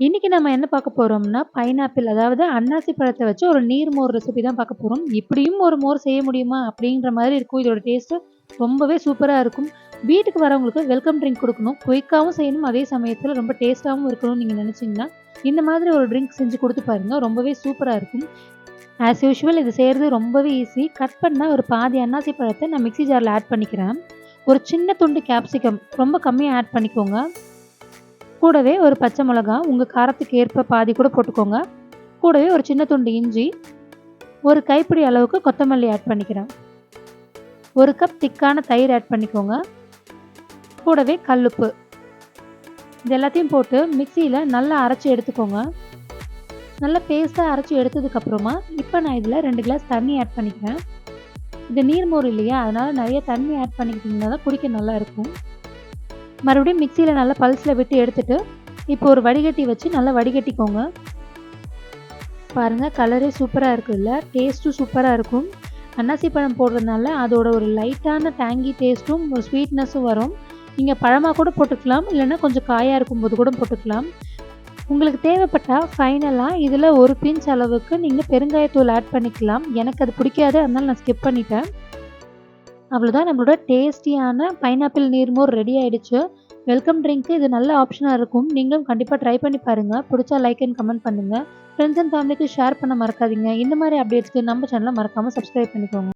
இன்னைக்கு நம்ம என்ன பார்க்க போறோம்னா, பைனாப்பிள் அதாவது அன்னாசி பழத்த வச்சு ஒரு நீர்மோர் ரெசிபி தான் பார்க்க போறோம். இப்படியும் ஒரு மோர் செய்ய முடியுமா? அப்படின்ற மாரி இருக்கும். இதோட டேஸ்ட்டு ரொம்பவே சூப்பரா இருக்கும். வீட்டுக்கு வரவங்களுக்கு வெல்கம் ட்ரிங்க் குடுக்கணும். குயிக்காவும் செய்யணும். அதே சமயத்தில ரொம்ப டேஸ்ட்டாவும் இருக்கணும்னு நீங்க நினைச்சீங்கன்னா, இந்த மாதிரி ஒரு ட்ரிங்க் செஞ்சு குடுத்து பாருங்க. ரொம்பவே சூப்பரா இருக்கும். ஆஸ் யூசுவல் இது செய்றது ரொம்பவே ஈஸி. கட் பண்ண ஒரு பாதி அன்னாசி பழத்த நான் மிக்ஸி ஜார்ல ஆட் பண்ணிக்கிறேன். ஒரு சின்ன துண்டு கேப்சிகம் ரொம்ப கம்மியா ஆட் பண்ணிக்கோங்க. கூடவே ஒரு பச்சை மிளகா, உங்க காரத்துக்கு ஏற்ப பாதி கூட போட்டுக்கோங்க. கூடவே ஒரு சின்ன துண்டு இஞ்சி, ஒரு கைப்பிடி அளவுக்கு கொத்தமல்லி ஆட் பண்ணிக்கிறேன். 1 கப் திக்கான தயிர் ஆட் பண்ணிக்கோங்க. கூடவே கல்லுப்பு. இது எல்லாத்தையும் போட்டு மிக்ஸியில நல்லா அரைச்சு எடுத்துக்கோங்க. நல்லா பேஸ்ட்டா அரைச்சு எடுத்ததுக்கப்புறமா, இப்ப நான் இதில 2 கிளாஸ் தண்ணி ஆட் பண்ணிக்கிறேன். இது நீர்மோர் இல்லையா? அதனால நெறைய தண்ணி ஆட் பண்ணிக்கிட்டீங்கன்னா தான் குடிக்க நல்லா இருக்கும். மறுபடியும் மிக்ஸியில நல்லா பல்ஸ்ல விட்டு எடுத்துட்டு, இப்போ ஒரு வடிகட்டி வச்சு நல்லா வடிகட்டிக்கோங்க. பாருங்க கலரே சூப்பரா இருக்குல்ல. டேஸ்ட்டும் சூப்பரா இருக்கும். அன்னாசி பழம் போடுறதுனால அதோட ஒரு லைட்டான டேங்கி டேஸ்ட்டும், ஒரு ஸ்வீட்னஸும் வரும். நீங்க பழமா கூட போட்டுக்கலாம். இல்லன்னா கொஞ்சம் காயா இருக்கும்போது கூட போட்டுக்கலாம். உங்களுக்கு தேவைப்பட்டா ஃபைனலா இதில ஒரு பிஞ்ச் அளவுக்கு நீங்க பெருங்காயத்தூள் ஆட் பண்ணிக்கலாம். எனக்கு அது பிடிக்காது. அதனால நான் ஸ்கிப் பண்ணிட்டேன். அவ்வளோதான் நம்மளோட டேஸ்டியான பைனாப்பிள் நீர்மோர் ரெடி ஆயிடுச்சு. வெல்கம் ட்ரிங்க்கு இது நல்ல ஆப்ஷனா இருக்கும். நீங்களும் கண்டிப்பா ட்ரை பண்ணி பாருங்க. புடிச்சா லைக் அண்ட் கமெண்ட் பண்ணுங்க. ஃப்ரெண்ட்ஸ் அண்ட் ஃபேமிலிக்கு ஷேர் பண்ண மறக்காதீங்க. இந்த மாரி அப்டேட்ஸ்க்கு நம்ம சேனல மறக்காம சப்ஸ்கிரைப் பண்ணிக்கோங்க.